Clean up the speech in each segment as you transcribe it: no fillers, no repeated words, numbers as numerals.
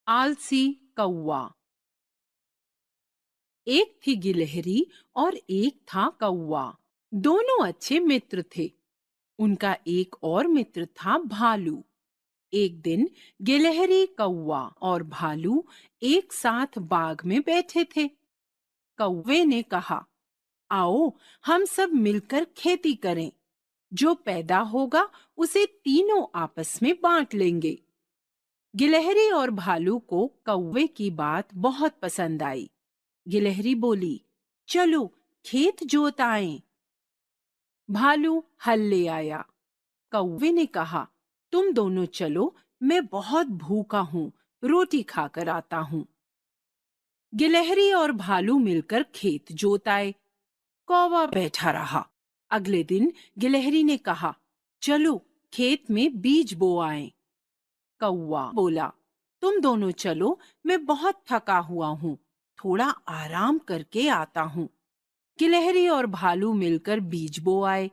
आलसी कौवा। एक थी गिलहरी और एक था कौवा। दोनों अच्छे मित्र थे। उनका एक और मित्र था भालू। एक दिन गिलहरी, कौवा और भालू एक साथ बाग में बैठे थे। कौवे ने कहा, आओ हम सब मिलकर खेती करें। जो पैदा होगा उसे तीनों आपस में बांट लेंगे। गिलहरी और भालू को कौवे की बात बहुत पसंद आई। गिलहरी बोली, चलो खेत जोत आएं। भालू हल ले आया। कौवे ने कहा, तुम दोनों चलो, मैं बहुत भूखा हूँ, रोटी खाकर आता हूँ। गिलहरी और भालू मिलकर खेत जोत आए। कौवा बैठा रहा। अगले दिन गिलहरी ने कहा, चलो खेत में बीज बो आएं। कौवा बोला, तुम दोनों चलो, मैं बहुत थका हुआ हूँ, थोड़ा आराम करके आता हूँ। गिलहरी और भालू मिलकर बीज बो आए।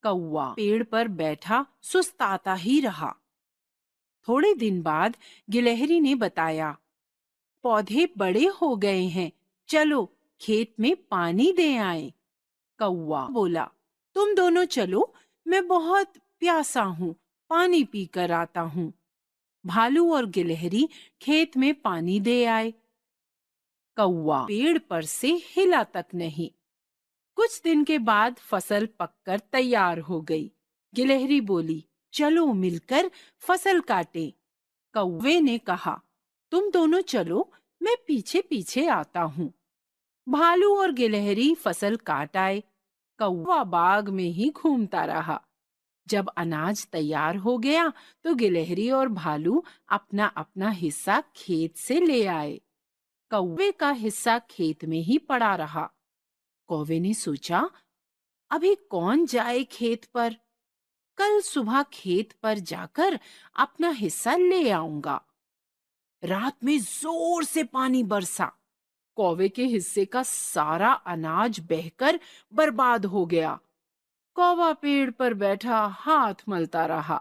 कौवा पेड़ पर बैठा सुस्ताता ही रहा। थोड़े दिन बाद गिलहरी ने बताया, पौधे बड़े हो गए हैं, चलो खेत में पानी दे आएं। कौवा बोला, तुम दोनों चलो, मैं बहुत प्यासा हूँ, पानी पीकर आता हूँ। भालू और गिलहरी खेत में पानी दे आए। कौवा पेड़ पर से हिला तक नहीं। कुछ दिन के बाद फसल पककर तैयार हो गई। गिलहरी बोली, चलो मिलकर फसल काटें। कौवे ने कहा, तुम दोनों चलो, मैं पीछे पीछे आता हूँ। भालू और गिलहरी फसल काट आए। कौवा बाग में ही घूमता रहा। जब अनाज तैयार हो गया तो गिलहरी और भालू अपना अपना हिस्सा खेत से ले आए। कौवे का हिस्सा खेत में ही पड़ा रहा। कौवे ने सोचा, अभी कौन जाए खेत पर? कल सुबह खेत पर जाकर अपना हिस्सा ले आऊंगा। रात में जोर से पानी बरसा। कौवे के हिस्से का सारा अनाज बहकर बर्बाद हो गया। कौवा पेड़ पर बैठा हाथ मलता रहा।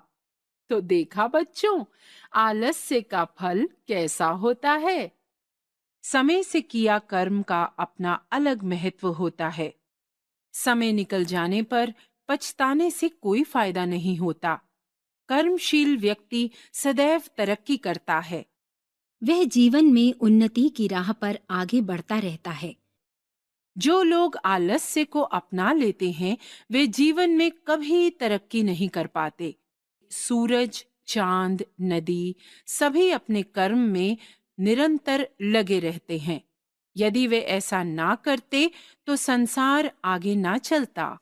तो देखा बच्चों, आलस्य का फल कैसा होता है। समय से किया कर्म का अपना अलग महत्व होता है। समय निकल जाने पर पछताने से कोई फायदा नहीं होता। कर्मशील व्यक्ति सदैव तरक्की करता है। वह जीवन में उन्नति की राह पर आगे बढ़ता रहता है। जो लोग आलस्य को अपना लेते हैं, वे जीवन में कभी तरक्की नहीं कर पाते। सूरज, चांद, नदी सभी अपने कर्म में निरंतर लगे रहते हैं। यदि वे ऐसा ना करते तो संसार आगे ना चलता।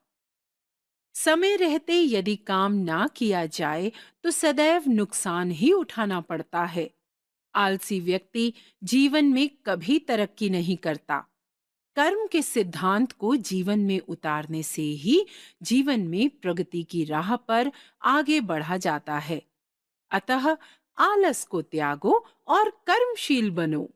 समय रहते यदि काम ना किया जाए तो सदैव नुकसान ही उठाना पड़ता है। आलसी व्यक्ति जीवन में कभी तरक्की नहीं करता। कर्म के सिद्धांत को जीवन में उतारने से ही जीवन में प्रगति की राह पर आगे बढ़ा जाता है। अतः आलस को त्यागो और कर्मशील बनो।